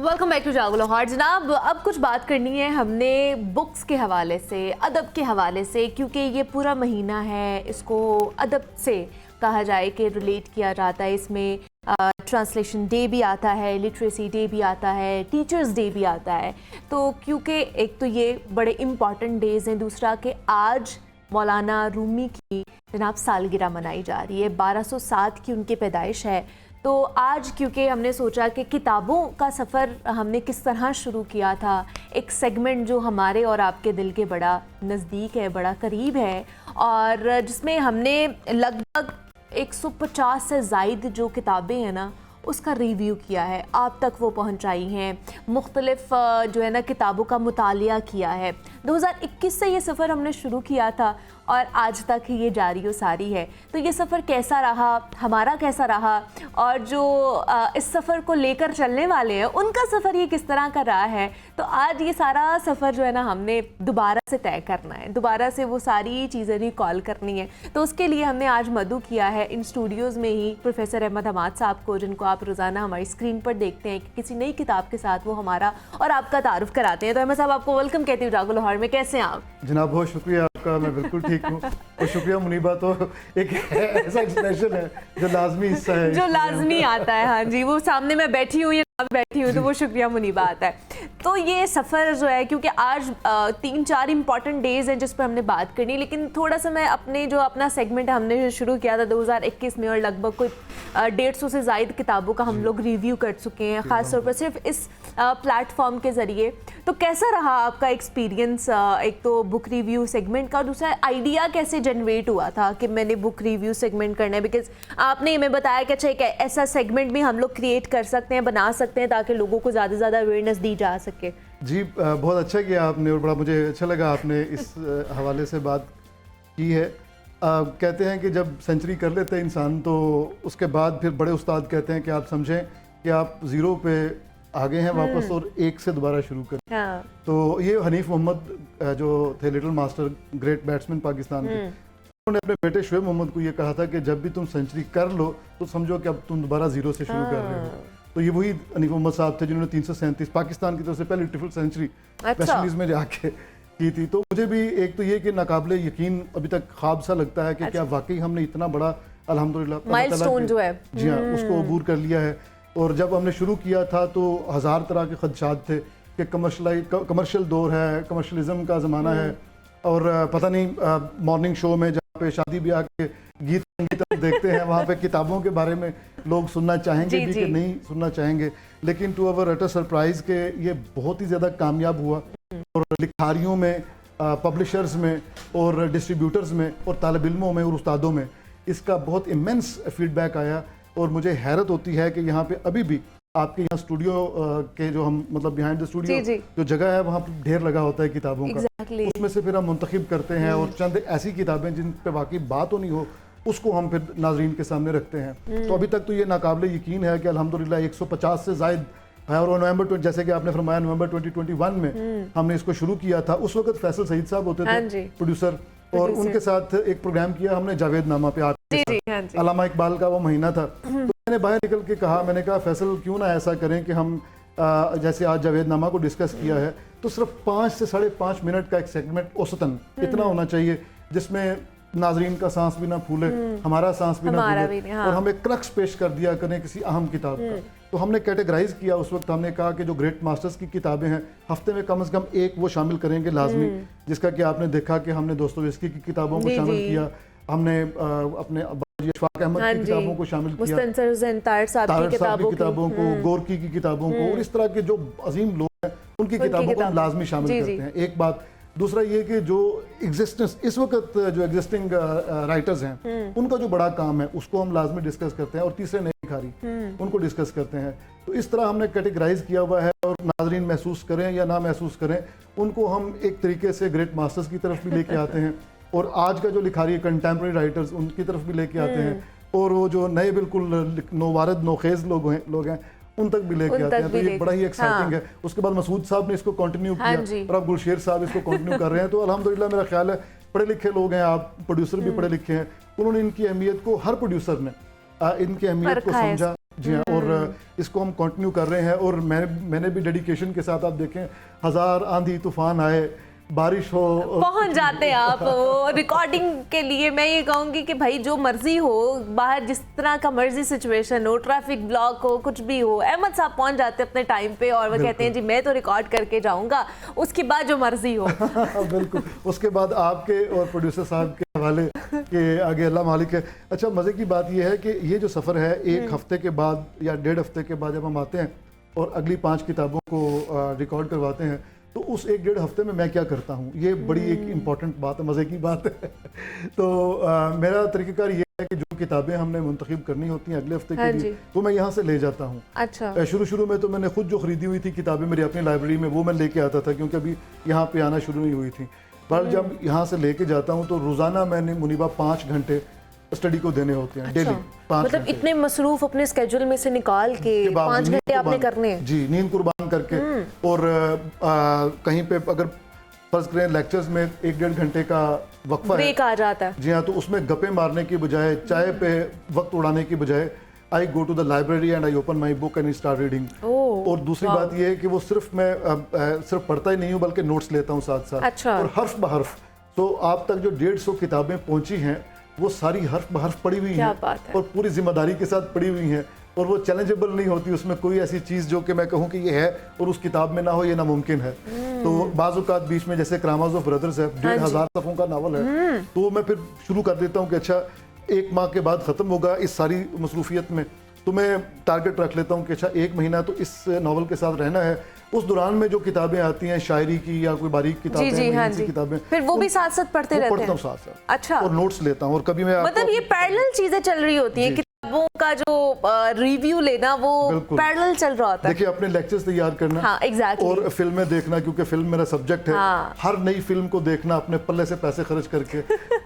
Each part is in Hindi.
वेलकम बैक टू जागो लाहौर। जनाब, अब कुछ बात करनी है हमने बुक्स के हवाले से, अदब के हवाले से, क्योंकि ये पूरा महीना है, इसको अदब से कहा जाए कि रिलेट किया जाता है। इसमें ट्रांसलेशन डे भी आता है, लिटरेसी डे भी आता है, टीचर्स डे भी आता है। तो क्योंकि एक तो ये बड़े इम्पॉर्टेंट डेज़ हैं, दूसरा कि आज मौलाना रूमी की जनाब सालगिरह मनाई जा रही है, 1207 की उनकी पैदाइश है। तो आज क्योंकि हमने सोचा कि किताबों का सफ़र हमने किस तरह शुरू किया था, एक सेगमेंट जो हमारे और आपके दिल के बड़ा नज़दीक है, बड़ा करीब है, और जिसमें हमने लगभग 150 से ज़ायद जो किताबें हैं ना उसका रिव्यू किया है, आप तक वो पहुंचाई हैं, मुख्तलिफ जो है ना किताबों का मुतालिया किया है। 2021 से ये सफ़र हमने शुरू किया था और आज तक ये जारी व सारी है। तो ये सफ़र कैसा रहा, हमारा कैसा रहा, और जो इस सफ़र को लेकर चलने वाले हैं उनका सफ़र ये किस तरह का रहा है, तो आज ये सारा सफ़र जो है ना हमने दोबारा से तय करना है, दोबारा से वो सारी चीज़ें रिकॉल करनी है। तो उसके लिए हमने आज मदू किया है इन स्टूडियोज़ में ही प्रोफेसर अहमद हमाद साहब को, जिनको आप रोज़ाना हमारी स्क्रीन पर देखते हैं कि किसी नई किताब के साथ वो हमारा और आपका तारुफ कराते हैं। तो अहमद साहब, आपको वेलकम कहती हूँ जागो लाहौर में। कैसे हैं आप? जनाब बहुत शुक्रिया आपका, मैं बिल्कुल ठीक हूँ। और शुक्रिया मुनीबा, तो एक ऐसा एक्सप्रेशन है जो लाजमी हिस्सा है, जो लाजमी आता है। हाँ जी, वो सामने मैं बैठी हूँ या बैठी हूँ तो वो शुक्रिया मुनीबा आता है। तो ये सफ़र जो है, क्योंकि आज 3-4 इंपॉर्टेंट डेज़ हैं जिस पर हमने बात करनी, लेकिन थोड़ा सा मैं अपने जो अपना सेगमेंट हमने जो शुरू किया था 2021 में, और लगभग कोई 150 से ज़ायद किताबों का हम लोग रिव्यू कर चुके हैं, ख़ास तौर पर सिर्फ इस प्लेटफॉर्म के ज़रिए। तो कैसा रहा आपका एक्सपीरियंस, एक तो बुक रिव्यू सेगमेंट का, दूसरा आइडिया कैसे जनरेट हुआ था कि मैंने बुक रिव्यू सेगमेंट करना है? बिकॉज आपने हमें बताया कि अच्छा एक ऐसा सेगमेंट भी हम लोग क्रिएट कर सकते हैं, बना सकते हैं, ताकि लोगों को ज़्यादा से ज़्यादा अवेयरनेस दी जा सके। जी बहुत अच्छा किया आपने, और बड़ा मुझे अच्छा लगा आपने इस हवाले से बात की है। कहते हैं कि जब सेंचुरी कर लेते हैं इंसान, तो उसके बाद फिर बड़े उस्ताद कहते हैं कि आप समझें कि आप ज़ीरो पे आ गए हैं वापस और एक से दोबारा शुरू करें। हाँ। तो ये हनीफ मोहम्मद जो थे little master, great batsman Pakistan के, उन्होंने अपने बेटे शुएब मोहम्मद को ये कहा था कि जब भी तुम सेंचुरी कर लो तो समझो कि अब तुम दोबारा ज़ीरो से शुरू कर रहे हो। तो ये वही हनीफ मोहम्मद साहब थे जिन्होंने 337 पाकिस्तान की तरफ से पहली ट्रिपल सेंचुरी वेस्ट इंडीज़ में जाके की थी। तो मुझे भी एक तो ये कि नाकाबिले यकीन अभी तक ख्वाब सा लगता है कि क्या वाकई हमने इतना बड़ा अल्हम्दुलिल्लाह माइलस्टोन जो है, जी हाँ, उसको अबूर कर लिया है। और जब हमने शुरू किया था तो हज़ार तरह के खदशात थे कि कमर्शियल दौर है, कमर्शलिज्म का ज़माना है, और पता नहीं मॉर्निंग शो में जहाँ पे शादी ब्याह के गीत संगीत देखते हैं वहाँ पे किताबों के बारे में लोग सुनना चाहेंगे भी कि नहीं सुनना चाहेंगे। लेकिन टू अवर अटर सरप्राइज़ के ये बहुत ही ज़्यादा कामयाब हुआ, और लिखारियों में, पब्लिशर्स में, और डिस्ट्रीब्यूटर्स में, और तालिब इल्मों में, और उस्तादों में इसका बहुत इमेंस फीडबैक आया। और मुझे हैरत होती है कि यहाँ पे अभी भी आपके यहाँ स्टूडियो के जो हम मतलब बिहाइंड द स्टूडियो जो जगह है वहाँ पर ढेर लगा होता है किताबों का, उसमें से फिर हम मुंतखब करते हैं, और चंद ऐसी किताबें जिन पे वाकई बात होनी हो उसको हम फिर नाजरीन के सामने रखते हैं। तो अभी तक तो ये नाकाबिले यकीन है कि अल्हम्दुलिल्लाह 150 से ज़ायद है। और नवंबर, जैसे कि आपने फरमाया, नवंबर 2021 में हमने इसको शुरू किया था। उस वक्त फैसल सईद साहब होते थे प्रोड्यूसर, और उनके साथ एक प्रोग्राम किया हमने जावेद नामा पे, अल्लामा इकबाल का वो महीना था। तो मैंने बाहर निकल के कहा, मैंने कहा फैसल क्यों ना ऐसा करें कि हम जैसे आज जावेद नामा को डिस्कस किया है तो सिर्फ 5 से 5.5 मिनट का एक सेगमेंट औसतन इतना होना चाहिए जिसमें नाजरीन का सांस भी ना फूले, हमारा सांस भी ना फूले, और हम एक क्रक्स पेश कर दिया करें किसी अहम किताब का। तो हमने कैटेगराइज किया उस वक्त, हमने कहा कि जो ग्रेट मास्टर्स की किताबें हैं हफ्ते में कम से कम एक वो शामिल करेंगे लाजमी, जिसका कि आपने देखा कि हमने दोस्तोयस्की की किताबों को शामिल किया, हमने अपने अशफाक अहमद की किताबों को शामिल किया, तारिक साहब की किताबों को, गोरकी की किताबों को, और इस तरह के जो अजीम लोग हैं उनकी किताबों को हम लाजमी शामिल करते हैं। एक बात। दूसरा ये कि जो एग्जिस्टेंस इस वक्त जो एग्जिस्टिंग राइटर्स हैं उनका जो बड़ा काम है उसको हम लाजमी डिस्कस करते हैं, और तीसरे नए लिखारी उनको डिस्कस करते हैं। तो इस तरह हमने कैटेगराइज किया हुआ है, और नाजरीन महसूस करें या ना महसूस करें उनको हम एक तरीके से ग्रेट मास्टर्स की तरफ भी लेके आते हैं, और आज का जो लिखारी है कंटेम्प्रेरी राइटर्स उनकी तरफ भी लेके आते हैं, और वो जो नए बिल्कुल नोवारद नोखेज लोग हैं उन तक भी लेके आते हैं। तो ये बड़ा ही एक्साइटिंग है। उसके बाद मसूद साहब ने इसको कंटिन्यू किया, और अब गुलशेर साहब इसको कंटिन्यू कर रहे हैं। तो अल्हम्दुलिल्लाह मेरा ख्याल है पढ़े लिखे लोग हैं, आप प्रोड्यूसर भी पढ़े लिखे हैं, उन्होंने इनकी अहमियत को, हर प्रोड्यूसर ने इनकी अहमियत को समझा, जी हाँ, और इसको हम कंटिन्यू कर रहे हैं। और मैंने भी डेडिकेशन के साथ, आप देखें, 1000 आंधी तूफान आए, बारिश हो, पहुंच जाते हैं आप वो रिकॉर्डिंग के लिए। मैं ये कहूँगी कि भाई जो मर्जी हो, बाहर जिस तरह का मर्जी सिचुएशन हो, ट्रैफिक ब्लॉक हो, कुछ भी हो, अहमद साहब पहुंच जाते हैं अपने टाइम पे और वो कहते हैं जी मैं तो रिकॉर्ड करके जाऊंगा, उसके बाद जो मर्जी हो। बिल्कुल, उसके बाद आपके और प्रोड्यूसर साहब के हवाले के आगे अल्लाह मालिक है। अच्छा, मज़े की बात यह है कि ये जो सफ़र है, एक हफ्ते के बाद या 1.5 हफ्ते के बाद जब हम आते हैं और अगली 5 किताबों को रिकॉर्ड करवाते हैं, तो उस 1-1.5 हफ्ते में मैं क्या करता हूँ, ये बड़ी एक इम्पॉर्टेंट बात है, मज़े की बात है। तो मेरा तरीक़ाकार ये है कि जो किताबें हमने मुंतखब करनी होती हैं अगले हफ्ते के लिए, तो मैं यहाँ से ले जाता हूँ। अच्छा। शुरू में तो मैंने खुद जो ख़रीदी हुई थी किताबें मेरी अपनी लाइब्रेरी में, वो मैं लेके आता था, क्योंकि अभी यहाँ पे आना शुरू नहीं हुई थी। पर जब यहाँ से लेके जाता हूँ तो रोज़ाना मैंने मुनीबा 5 घंटे स्टडी को देने होते हैं। डेली 5 मतलब इतने मसरूफ अपने स्केड्यूल में से निकाल के 5 घंटे आपने करने हैं? जी, नींद कुर्बान करके। और कहीं पे अगर फर्ज करें लेक्चर्स में 1-1.5 घंटे का वक्फा ब्रेक आ जाता है, जी हाँ, तो उसमें गप्पे मारने की बजाय, चाय पे वक्त उड़ाने की बजाय, I go to the library and I open my book and start reading. और दूसरी बात यह है कि वो सिर्फ मैं सिर्फ पढ़ता ही नहीं हूँ, बल्कि नोट्स लेता हूँ साथ साथ। अच्छा। और हर्फ ब हर्फ, तो आप तक जो 150 किताबें पहुंची हैं, वो सारी हर्फ ब हर्फ पड़ी हुई हैं और पूरी जिम्मेदारी के साथ पड़ी हुई हैं। और वो चैलेंजेबल नहीं होती, उसमें कोई ऐसी चीज़ जो कि मैं कहूँ कि ये है और उस किताब में ना हो, ये नामुमकिन है। तो बाज़ औक़ात बीच में, जैसे करामाज़ ऑफ ब्रदर्स है, 1500 सफ़ों का नावल है, तो मैं फिर शुरू कर देता हूँ कि अच्छा 1 माह के बाद ख़त्म होगा इस सारी मसरूफियत में, तो मैं टारगेट रख लेता हूँ कि अच्छा 1 महीना तो इस नावल के साथ रहना है। उस दौरान में जो किताबें आती हैं शायरी की या कोई बारीक किताबें, किताबें, फिर वो भी साथ साथ पढ़ते रहते हैं? पढ़ता हूँ साथ साथ। अच्छा। और नोट्स लेता हूँ। और कभी मैं मतलब ये पैरेलल चीजें चल रही होती हैं, किताबों का जो रिव्यू लेना वो पैरेलल चल रहा होता है। देखिए, अपने लेक्चर्स तैयार करना, हाँ, exactly। और फिल्में देखना, क्योंकि फिल्म मेरा सब्जेक्ट है। हाँ। हर नई फिल्म को देखना, अपने पल्ले से पैसे खर्च करके,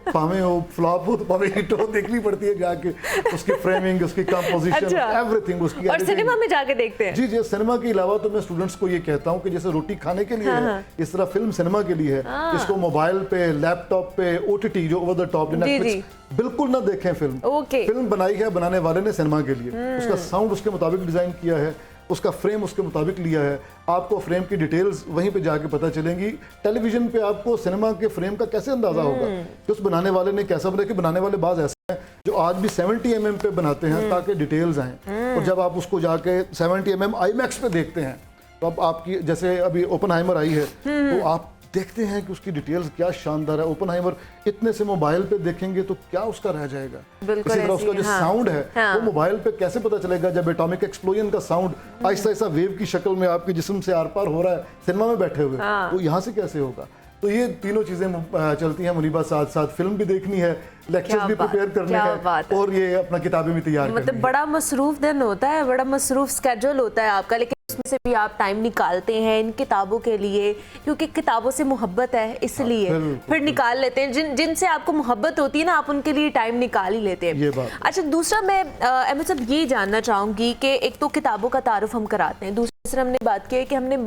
पावे हो, फ्लॉप हो तो पावे हिट हो, देखनी पड़ती है जाके, उसकी फ्रेमिंग, उसकी कंपोजिशन, एवरीथिंग उसकी। और सिनेमा में जाके देखते हैं? जी जी, सिनेमा के अलावा तो मैं स्टूडेंट्स को ये कहता हूँ कि जैसे रोटी खाने के लिए है, इस तरह फिल्म सिनेमा के लिए है। इसको मोबाइल पे, लैपटॉप पे, OTT जो ओवर द टॉप, नेटफ्लिक्स, बिल्कुल ना देखें फिल्म। फिल्म बनाई है बनाने वाले ने सिनेमा के लिए, उसका साउंड उसके मुताबिक डिजाइन किया है, उसका फ्रेम उसके मुताबिक लिया है। आपको फ्रेम की डिटेल्स वहीं पे जाके पता चलेंगी। टेलीविजन पे आपको सिनेमा के फ्रेम का कैसे अंदाजा होगा कि उस बनाने वाले ने कैसा बनाया? कि बनाने वाले बाज ऐसे हैं जो आज भी 70 mm पे बनाते हैं ताकि डिटेल्स आएँ। और जब आप उसको जाके 70 mm IMAX पे देखते हैं, तो अब आपकी, जैसे अभी ओपनहाइमर आई है, तो आप देखते हैं कि उसकी डिटेल्स क्या शानदार है। ओपनहाइमर इतने से मोबाइल पे देखेंगे तो क्या उसका रह जाएगा। इसी तरह उसका जो साउंड है, वो मोबाइल पे कैसे पता चलेगा जब एटॉमिक एक्सप्लोजन का साउंड आहिस्ता आहिस्ता वेव की शक्ल में आपके जिस्म से आर पार हो रहा है सिनेमा में बैठे हुए, तो यहाँ से कैसे होगा? तो ये तीनों चीजें चलती हैं मुनीबा, साथ साथ फिल्म भी देखनी है, लेक्चर्स भी प्रिपेयर करने हैं, और ये अपना किताबें भी तैयार करनी है। मतलब बड़ा मसरूफ दिन होता है, बड़ा मसरूफ स्केड्यूल होता है आपका, लेकिन उसमें से भी आप टाइम निकालते हैं इन किताबों के लिए, क्योंकि किताबों से मोहब्बत है, इसलिए फिर निकाल लेते हैं। जिनसे आपको मोहब्बत होती है ना, आप उनके लिए टाइम निकाल ही लेते हैं। ये बात। अच्छा, दूसरा मैं अहमद साहब ये जानना चाहूँगी कि एक तो किताबों का तारुफ हम कराते हैं, दूसरा हमने बात की है कि हमने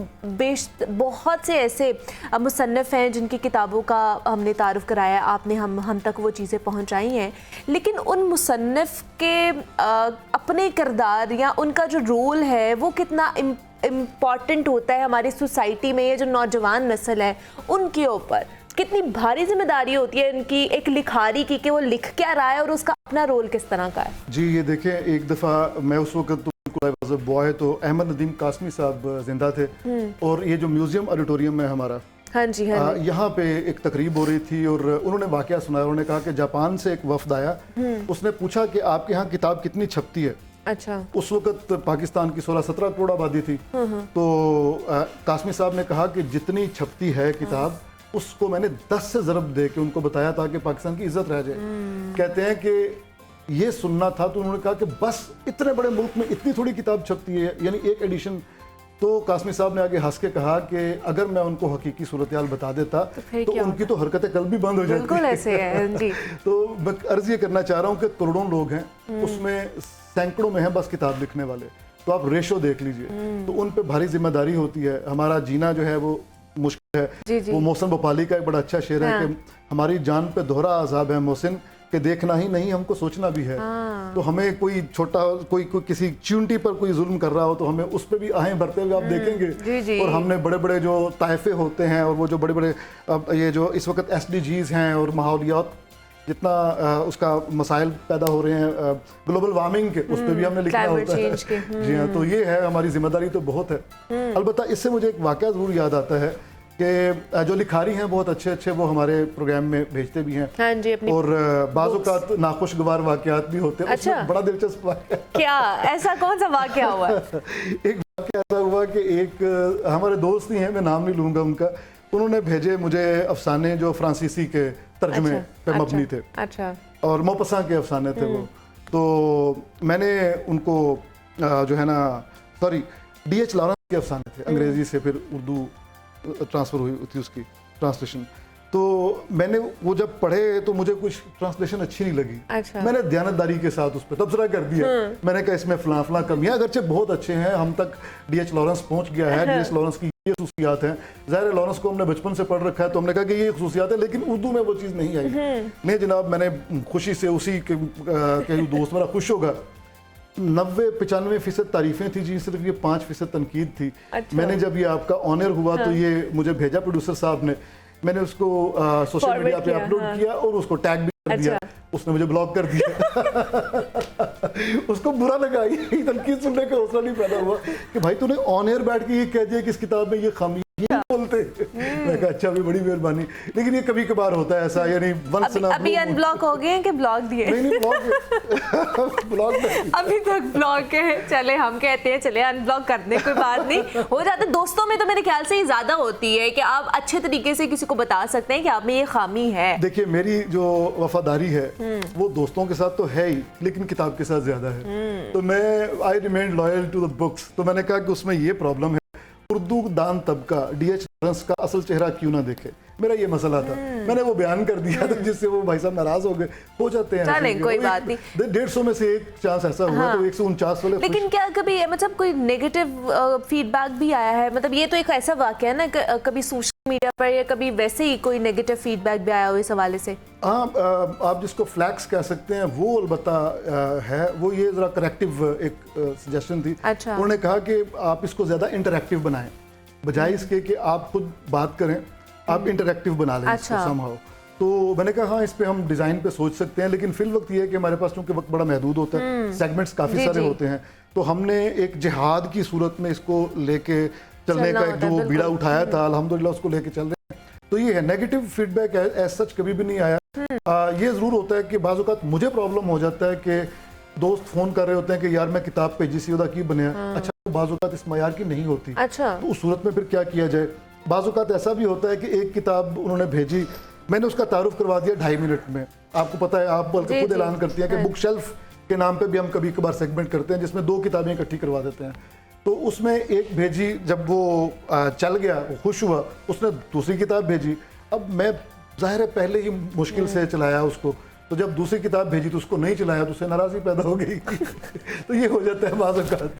बहुत से ऐसे मुसन्निफ़ हैं जिनकी किताबों का हमने तारुफ कराया, आपने हम तक वो चीज़ें पहुँचाई हैं, लेकिन उन मुसन्निफ़ के अपने किरदार या उनका जो रोल है वो कितना इम्पॉर्टेंट होता है हमारी सोसाइटी में, ये जो नौजवान नस्ल है उनके ऊपर कितनी भारी जिम्मेदारी होती है इनकी एक लिखारी की, कि वो लिख क्या रहा है और उसका अपना रोल किस तरह का है। जी, ये देखें, एक दफ़ा मैं उस वक्त तो बॉय तो अहमद नदीम कासमी साहब जिंदा थे, और ये जो म्यूजियम ऑडिटोरियम है हमारा, हाँ जी, यहाँ पे एक तकरीब हो रही थी, और उन्होंने वाकया सुनाया। उन्होंने कहा कि जापान से एक वफ्द आया, उसने पूछा कि आपके यहाँ किताब कितनी छपती है। अच्छा। उस वक्त पाकिस्तान की 16-17 करोड़ आबादी थी, तो कासमी साहब ने कहा कि जितनी छपती है किताब, उसको मैंने 10 से ज़रब दे के उनको बताया ताकि पाकिस्तान की इज्जत रह जाए। कहते हैं कि ये सुनना था, तो उन्होंने कहा कि बस इतने बड़े मुल्क में इतनी थोड़ी किताब छपती है, यानी एक एडिशन। तो कासमी साहब ने आगे हंस के कहा कि अगर मैं उनको हकीकी सूरत-ए-हाल बता देता तो उनकी तो हरकतें कल भी बंद हो जाती। बिल्कुल ऐसे है जी। तो मैं अर्ज ये करना चाह रहा हूँ कि करोड़ों लोग हैं, उसमें सैकड़ों में हैं बस किताब लिखने वाले, तो आप रेशो देख लीजिए, तो उन पे भारी जिम्मेदारी होती है। हमारा जीना जो है वो मुश्किल है। वो मोहसिन भोपाली का एक बड़ा अच्छा शेर है कि हमारी जान पे दोहरा अज़ाब है मोहसिन, कि देखना ही नहीं, हमको सोचना भी है। तो हमें कोई छोटा कोई किसी च्यूंटी पर कोई जुल्म कर रहा हो तो हमें उस पर भी आहें भरते हुए आप देखेंगे। और हमने बड़े बड़े जो ताइफे होते हैं और वो जो बड़े बड़े ये जो इस वक्त SDGs हैं और माहौलियात जितना उसका मसाइल पैदा हो रहे हैं ग्लोबल वार्मिंग के, उस पर भी हमने लिखना होता है। जी हाँ, तो ये है, हमारी जिम्मेदारी तो बहुत है। अलबत्ता इससे मुझे एक वाकया ज़रूर याद आता है कि जो लिखारी हैं बहुत अच्छे अच्छे, वो हमारे प्रोग्राम में भेजते भी हैं। हाँ जी, अपनी और बाज़-औक़ात नाखुशगवार वाक़यात भी होते हैं। अच्छा, उसमें बड़ा दिलचस्प वाक़या, क्या ऐसा कौन सा वाक़या हुआ? एक वाक़या ऐसा हुआ कि एक हमारे दोस्त ही हैं, मैं नाम नहीं लूँगा उनका, उन्होंने भेजे मुझे अफसाने जो फ्रांसीसी के तर्जमे पे मबनी थे। अच्छा। और मौपस्सां के अफसाने थे वो। तो मैंने उनको जो है ना, सॉरी, D.H. लॉरेंस के अफसाने थे, अंग्रेज़ी से फिर उर्दू ट्रांसफ़र हुई थी उसकी ट्रांसलेशन। तो मैंने वो जब पढ़े तो मुझे कुछ ट्रांसलेशन अच्छी नहीं लगी। अच्छा। मैंने दयानतदारी के साथ उस पर तबसरा कर दिया। मैंने कहा इसमें फलां फलां कमियां अगरचे बहुत अच्छे हैं, हम तक D.H. लॉरेंस पहुंच गया है, D.H. लॉरेंस की ये खसूसियात हैं। ज़ाहिर है लॉरेंस को हमने बचपन से पढ़ रखा है, तो हमने कहा कि ये खसूसियात है, लेकिन उर्दू में वो चीज़ नहीं आई। नहीं जनाब, मैंने खुशी से उसी के दोस्त मेरा खुश होगा, 90-95% तारीफें थी जी, सिर्फ ये 5% तनकीद थी। अच्छा। मैंने जब ये आपका ऑनर हुआ तो ये मुझे भेजा प्रोड्यूसर साहब ने, मैंने उसको सोशल मीडिया पे अपलोड किया और उसको टैग भी कर दिया। उसने मुझे ब्लॉक कर दिया। उसको बुरा लगा, ये तनकीद सुनने का हौसला नहीं पैदा हुआ कि भाई तूने ऑन एयर बैठ के ये कह दिया कि इस किताब में ये खामी ये बोलते। मैं कहा अच्छा, भी बड़ी मेहरबानी, लेकिन ये कभी कभार होता है ऐसा, यानी वंस इन अ अभी अनब्लॉक हो गए हैं कि ब्लॉक दिए? नहीं ब्लॉक अभी तक ब्लॉक है। चले, हम कहते हैं चले अनब्लॉक करने, कोई बात नहीं, हो जाता है। दोस्तों में तो मेरे ख्याल से ये ज्यादा होती है कि आप अच्छे तरीके से किसी को बता सकते हैं कि आप में ये खामी है। देखिए, मेरी जो वफादारी है वो दोस्तों के साथ तो है ही, लेकिन किताब के साथ ज्यादा है। तो मैं I remain loyal to the books. तो मैंने कहा कि उसमें ये प्रॉब्लम है, उर्दू दान तबका D.H. लॉरेंस का असल चेहरा क्यों ना देखे, मेरा ये मसला था। मैंने वो बयान कर दिया था, जिससे वो भाई साहब नाराज हो गए। हो जाते हैं, चलें, कोई बात नहीं। 150 में से एक चांस ऐसा हुआ। तो 149 वाले। लेकिन क्या कभी मतलब कोई नेगेटिव फीडबैक भी आया है? मतलब ये तो एक ऐसा वाकया है ना, कभी सोशल मीडिया पर या कभी वैसे ही कोई नेगेटिव फीडबैक भी आया हो इस हवाले से? हाँ, आप जिसको फ्लैक्स कह सकते हैं वो अलबत्ता है। वो ये जरा करेक्टिव एक सजेशन थी। अच्छा। उन्होंने कहा कि आप इसको ज़्यादा इंटरैक्टिव बनाएं, बजाय इसके कि आप खुद बात करें, आप इंटरैक्टिव बना लें इसको समहाउ। तो मैंने कहा हाँ, इस पे हम डिज़ाइन पे सोच सकते हैं, लेकिन फिल वक्त ये है कि हमारे पास चूंकि वक्त बड़ा महदूद होता है, सेगमेंट्स काफ़ी सारे होते हैं, तो हमने एक जिहाद की सूरत में इसको लेके चलने का एक जो बीड़ा उठाया था, अल्हम्दुलिल्लाह उसको लेके चल रहे हैं। तो ये है, नेगेटिव फीडबैक एज सच कभी भी नहीं आया। ये ज़रूर होता है कि बाज़ औक़ात मुझे प्रॉब्लम हो जाता है कि दोस्त फ़ोन कर रहे होते हैं कि यार मैं किताब भेजी सी, की बनया। अच्छा, तो बाज़ औक़ात इस मयार की नहीं होती। अच्छा। तो उस सूरत में फिर क्या किया जाए? बाज़ औक़ात ऐसा भी होता है कि एक किताब उन्होंने भेजी, मैंने उसका तारुफ करवा दिया 2.5 मिनट में। आपको पता है, आप बल्कि खुद ऐलान करती हैं कि बुक शेल्फ के नाम पे भी हम कभी कभार सेगमेंट करते हैं, जिसमें 2 किताबें इकट्ठी करवा देते हैं। तो उसमें एक भेजी, जब वो चल गया, वो खुश हुआ, उसने दूसरी किताब भेजी। अब मैं ज़ाहिर है पहले ही मुश्किल से चलाया उसको, तो जब दूसरी किताब भेजी तो उसको नहीं चलाया, तो उससे नाराज़गी पैदा हो गई। तो ये हो जाता है बाज़ औक़ात,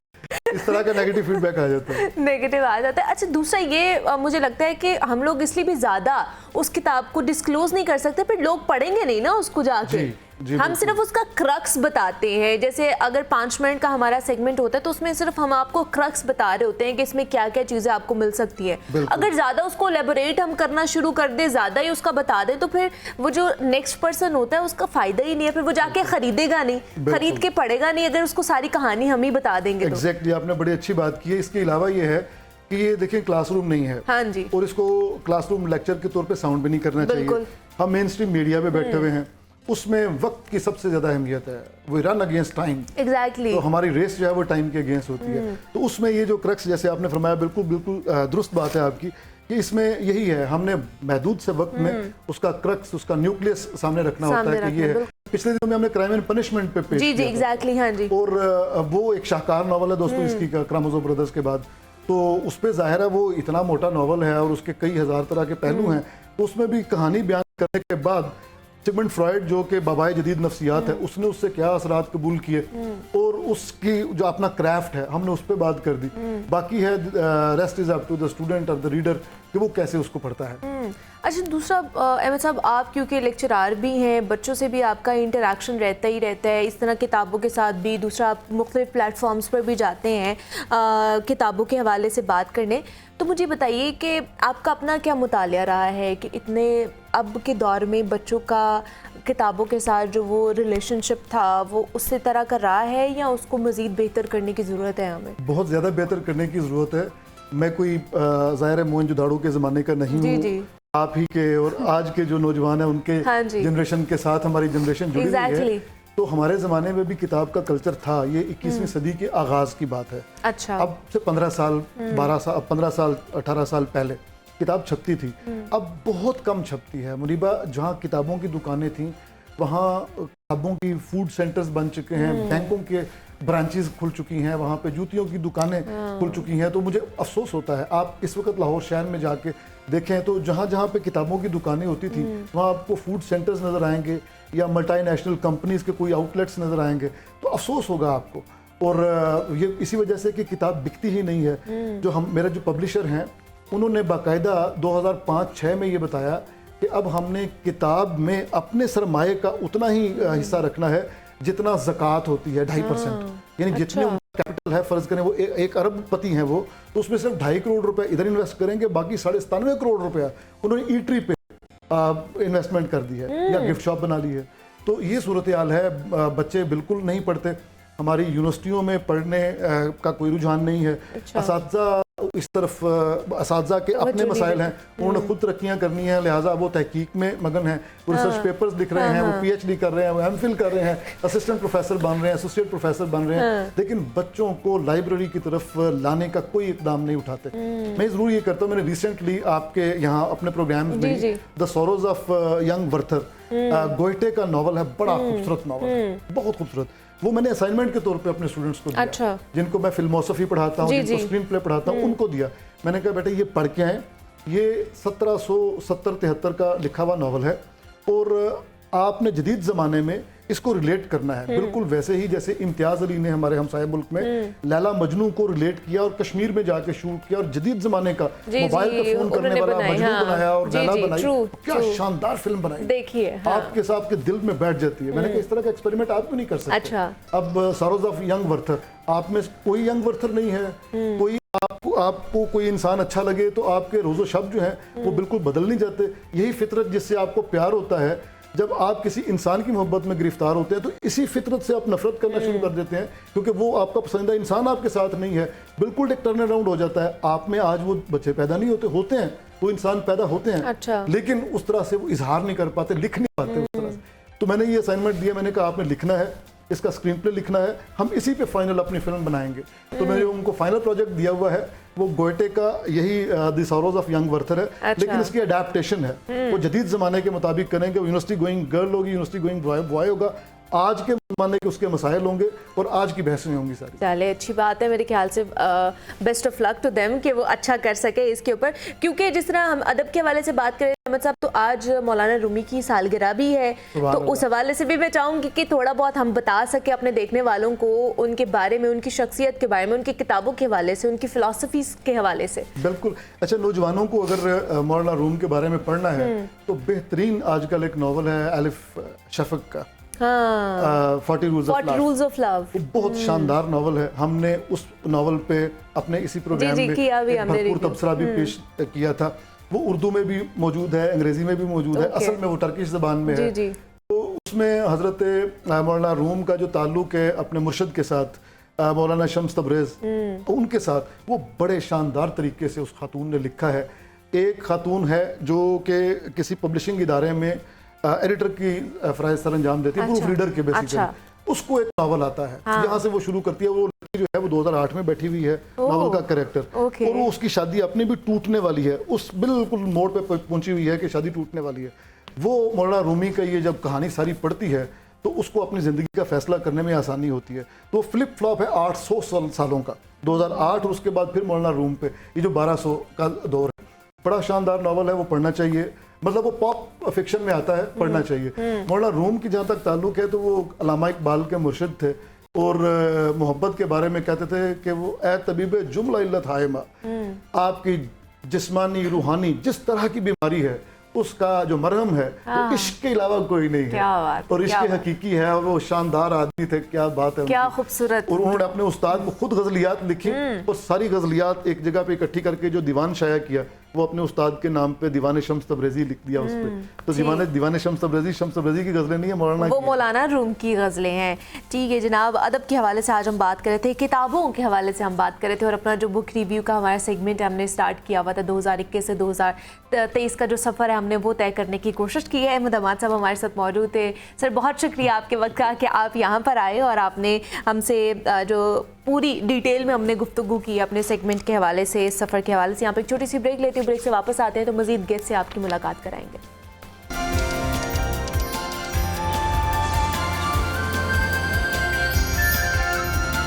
इस तरह का नेगेटिव फीडबैक आ जाता है। नेगेटिव आ जाता है। अच्छा, दूसरा ये मुझे लगता है कि हम लोग इसलिए भी ज़्यादा उस किताब को डिस्क्लोज नहीं कर सकते, फिर लोग पढ़ेंगे नहीं ना उसको जाके। हम सिर्फ उसका क्रक्स बताते हैं। जैसे अगर 5 मिनट का हमारा सेगमेंट होता है तो उसमें सिर्फ हम आपको क्रक्स बता रहे होते हैं कि इसमें क्या क्या चीज़ें आपको मिल सकती है। अगर ज़्यादा उसको एलेबोरेट हम करना शुरू कर दे, ज़्यादा ही उसका बता दें, तो फिर वो जो नेक्स्ट पर्सन होता है उसका फ़ायदा ही नहीं है, फिर वो जाके खरीदेगा नहीं, खरीद के पढ़ेगा नहीं, अगर उसको सारी कहानी हम ही बता देंगे। एग्जैक्टली, आपने बड़ी अच्छी बात की है। इसके अलावा ये है कि ये देखिए क्लासरूम नहीं है। हाँ जी। और इसको क्लासरूम लेक्चर के तौर पे साउंड भी नहीं करना चाहिए। हम मेन स्ट्रीम मीडिया पे बैठे हुए हैं, उसमें वक्त की सबसे ज्यादा अहमियत है। वो रन अगेंस्ट टाइम। एग्जैक्टली। तो हमारी रेस जो है वो टाइम के अगेंस्ट होती है। तो उसमें ये जो क्रक्स, जैसे आपने फरमाया, बिल्कुल बिल्कुल दुरुस्त बात है आपकी, कि इसमें यही है, हमने महदूद से वक्त में उसका क्रक्स, उसका न्यूक्लियस सामने रखना होता है कि ये है। पिछले दिनों में हमने क्राइम एंड पनिशमेंट पे पेश किया। एग्जैक्टली, हाँ जी। और वो एक शाहकार नावल है दोस्तों इसकी, कारामाज़ोव ब्रदर्स के बाद। तो उस पर ज़ाहिर है वो इतना मोटा नावल है और उसके कई हज़ार तरह के पहलू हैं। तो उसमें भी कहानी बयान करने के बाद सिगमंड फ्रॉइड, जो कि बाबाए जदीद नफ्सियात है, उसने उससे क्या असरात कबूल किए और उसकी जो अपना क्राफ्ट है हमने उस पर बात कर दी। बाकी है rest is up to the student और द रीडर कि वो कैसे उसको पढ़ता है। अच्छा, दूसरा अहमद साहब, आप क्योंकि लेक्चरार भी हैं, बच्चों से भी आपका इंटरेक्शन रहता ही रहता है, इस तरह किताबों के साथ भी, दूसरा आप मुख्तलिफ प्लेटफॉर्म्स पर भी जाते हैं किताबों के हवाले से बात करने, तो मुझे बताइए कि आपका अपना क्या मुतालिया रहा है कि इतने अब के दौर में बच्चों का किताबों के साथ जो वो रिलेशनशिप था वो उससे तरह का रहा है या उसको मज़ीद बेहतर करने की ज़रूरत है? हमें बहुत ज़्यादा बेहतर करने की ज़रूरत है। मैं कोई ज़ाहिर मोहनजोदड़ो के ज़माने का नहीं हूँ, आप ही के और आज के जो नौजवान हैं उनके जनरेशन के साथ हमारी जनरेशन जुड़ी हुई है। तो हमारे ज़माने में भी किताब का कल्चर था। ये 21वीं सदी के आगाज़ की बात है। अच्छा। अब से 15 साल 12 साल 15 साल 18 साल पहले किताब छपती थी, अब बहुत कम छपती है। मुनीबा, जहाँ किताबों की दुकानें थीं वहाँ किताबों की फूड सेंटर्स बन चुके हैं, बैंकों के ब्रांचेस खुल चुकी हैं, वहाँ पे जूतियों की दुकानें खुल चुकी हैं। तो मुझे अफसोस होता है, आप इस वक्त लाहौर शहर में जाके देखें तो जहाँ जहाँ पे किताबों की दुकानें होती थी वहाँ आपको फूड सेंटर्स नज़र आएंगे या मल्टीनेशनल कंपनीज के कोई आउटलेट्स नज़र आएंगे। तो अफसोस होगा आपको। और ये इसी वजह से कि किताब बिकती ही नहीं है। जो मेरा जो पब्लिशर हैं उन्होंने बाकायदा 2005-06 में ये बताया कि अब हमने किताब में अपने सरमाए का उतना ही हिस्सा रखना है जितना ज़कात होती है, 2.5%। यानी जितने कैपिटल है, फ़र्ज़ करें वो 1 अरबपति हैं वो, तो उसमें सिर्फ 2.5 करोड़ रुपए इधर इन्वेस्ट करेंगे, बाकी 97.5 करोड़ रुपया उन्होंने ईटरी पे इन्वेस्टमेंट कर दी है या गिफ्ट शॉप बना ली है। तो ये सूरत हाल है। बच्चे बिल्कुल नहीं पढ़ते, हमारी यूनिवर्सिटियों में पढ़ने का कोई रुझान नहीं है। असातिज़ा इस तरफ असातिज़ा के अपने मसाइल हैं, उन्होंने खुद तरक्कियाँ करनी है, लिहाजा वो तहकीक में मगन हैं, वो रिसर्च पेपर्स लिख रहे हैं, वो PhD कर रहे हैं, वो MPhil कर रहे हैं, असिस्टेंट प्रोफेसर बन रहे हैं, एसोसिएट प्रोफेसर बन रहे हैं, लेकिन बच्चों को लाइब्रेरी की तरफ लाने का कोई इकदाम नहीं उठाते। मैं ज़रूर ये करता हूँ, मैंने रिसेंटली आपके यहाँ अपने प्रोग्राम में the sorrows of young Werther Goethe का नावल है, बड़ा खूबसूरत नावल है, बहुत खूबसूरत। वो मैंने असाइनमेंट के तौर पे अपने स्टूडेंट्स को दिया। अच्छा। जिनको मैं फिल्मोसफी पढ़ाता हूँ, जिनको स्क्रीन प्ले पढ़ाता हूँ, उनको दिया। मैंने कहा बेटे ये पढ़ के आए, ये 1770-73 का लिखा हुआ नावल है और आपने जदीद ज़माने में इसको रिलेट करना है, बिल्कुल वैसे ही जैसे इम्तियाज़ अली ने हमारे हमसाये मुल्क में लैला मजनू को रिलेट किया और कश्मीर में जाके शूट किया और जदीद ज़माने का मोबाइल पे फोन करने वाला मजनू बनाया और लैला बनाई। क्या शानदार फिल्म बनाई, देखिए आपके साथ के दिल में बैठ जाती है। मैंने कहा इस तरह का एक्सपेरिमेंट आप क्यों नहीं कर सकते? अच्छा। अब सॉरोज ऑफ यंग वर्थर, आप में कोई यंग वर्थर नहीं है, कोई आपको कोई इंसान अच्छा लगे तो आपके रोज़ो शब्द जो हैं वो बिल्कुल बदल नहीं जाते। यही फितरत जिससे आपको प्यार होता है, जब आप किसी इंसान की मोहब्बत में गिरफ्तार होते हैं तो इसी फितरत से आप नफरत करना शुरू कर देते हैं, क्योंकि वो आपका पसंदीदा इंसान आपके साथ नहीं है। बिल्कुल एक टर्न अराउंड हो जाता है। आप में आज वो बच्चे पैदा नहीं होते हैं, वो इंसान पैदा होते हैं। अच्छा। लेकिन उस तरह से वो इजहार नहीं कर पाते, लिख नहीं पाते उस तरह से। तो मैंने ये असाइनमेंट दिया, मैंने कहा आपने लिखना है, इसका स्क्रीन प्ले लिखना है, हम इसी पे फाइनल अपनी फिल्म बनाएंगे। तो मैंने उनको फाइनल प्रोजेक्ट दिया हुआ है, वो गोयटे का यही द सॉरोज ऑफ यंग वर्थर है। अच्छा। लेकिन इसकी अडेप्टेशन है, वो जदीद ज़माने के मुताबिक करेंगे। यूनिवर्सिटी गोइंग गर्ल होगी, यूनिवर्सिटी गोइंग बॉय होगा, आज के ज़माने के उसके मसाइल होंगे और आज की बहसें होंगी सारी। चले, अच्छी बात है। मेरे ख्याल से best of luck to them कि वो अच्छा कर सके इसके ऊपर, क्योंकि जिस तरह हम अदब के हवाले से बात करें अहमद साहब, तो आज मौलाना रूमी की सालगिरह भी है, तो उस हवाले से भी मैं चाहूँगी कि थोड़ा बहुत हम बता सके अपने देखने वालों को उनके बारे में, उनकी शख्सियत के बारे में, उनकी किताबों के हवाले से, उनकी फ़िलासफ़ी के हवाले से। बिल्कुल। अच्छा, नौजवानों को अगर मौलाना रूम के बारे में पढ़ना है तो बेहतरीन आजकल एक नावल है अलिफ शफक का, 40 रूल्स ऑफ लव। बहुत शानदार नावल है। हमने उस नावल पे अपने इसी प्रोग्राम में भरपूर तबसरा भी पेश किया था। वो उर्दू में भी मौजूद है, अंग्रेजी में भी मौजूद है, असल में वो टर्किश ज़बान में है। तो उसमें हज़रत मौलाना रूम का जो ताल्लुक़ है अपने मुर्शद के साथ, मौलाना शम्स तबरेज़, उनके साथ वो बड़े शानदार तरीके से उस खातून ने लिखा है। एक खातून है जो कि किसी पब्लिशिंग इदारे में एडिटर की फ़राइज़ सर अंजाम देती है, प्रूफ रीडर के बेसिकली। उसको एक नावल आता है, यहाँ से वो शुरू करती है। वो लड़की जो है वो 2008 में बैठी हुई है, नावल का कैरेक्टर, और वो उसकी शादी अपनी भी टूटने वाली है, उस बिल्कुल मोड़ पे पहुंची हुई है कि शादी टूटने वाली है। वो मौलाना रूमी का ये जब कहानी सारी पढ़ती है तो उसको अपनी ज़िंदगी का फैसला करने में आसानी होती है। तो फ्लिप फ्लॉप है 800 सालों का, 2008 और उसके बाद फिर मौलाना रूम पे, ये जो 1200 का दौर है। बड़ा शानदार नावल है, वो पढ़ना चाहिए। मतलब वो पॉप फिक्शन में आता है, पढ़ना चाहिए। मौलाना रूम की जहाँ तक ताल्लुक है तो वो अल्लामा इकबाल के मुर्शिद थे और मोहब्बत के बारे में कहते थे कि वो ए तबीब जुमला इल्लत हायमा, आपकी जिस्मानी रूहानी जिस तरह की बीमारी है उसका जो मरहम है वो इश्क के अलावा कोई नहीं क्या है। बात, और क्या इश्क बात। हकीकी है और वो शानदार आदमी थे, क्या बात है क्या उनकी। खूबसूरत। और उन्होंने अपने उस्ताद को खुद गजलियात लिखी और सारी गजलियात एक जगह पे इकट्ठी करके जो दीवान शाया किया वो अपने उस्ताद के नाम पे दीवान शम्स तबरेज़ी लिख दिया उस पे। तो दीवान शम्स तबरेज़ी की गजलें नहीं है, मौलाना वो की। मौलाना रूम की गज़लें हैं। ठीक है जनाब, अदब के हवाले से आज हम बात कर रहे थे, किताबों के हवाले से हम बात कर रहे थे और अपना जो बुक रिव्यू का हमारा सेगमेंट है हमने स्टार्ट किया हुआ था 2021 से 2023 का जो सफ़र है हमने वो तय करने की कोशिश की है। अहमद हमाद साहब हमारे साथ मौजूद थे। सर बहुत शुक्रिया आपके वक्त का कि आप यहाँ पर आए और आपने हमसे जो पूरी डिटेल में हमने गुफ्तगू की अपने सेगमेंट के हवाले से, इस सफ़र के हवाले से। यहाँ पर एक छोटी सी ब्रेक लेती हूँ, ब्रेक से वापस आते हैं तो मज़ीद गेस्ट से आपकी मुलाकात कराएंगे।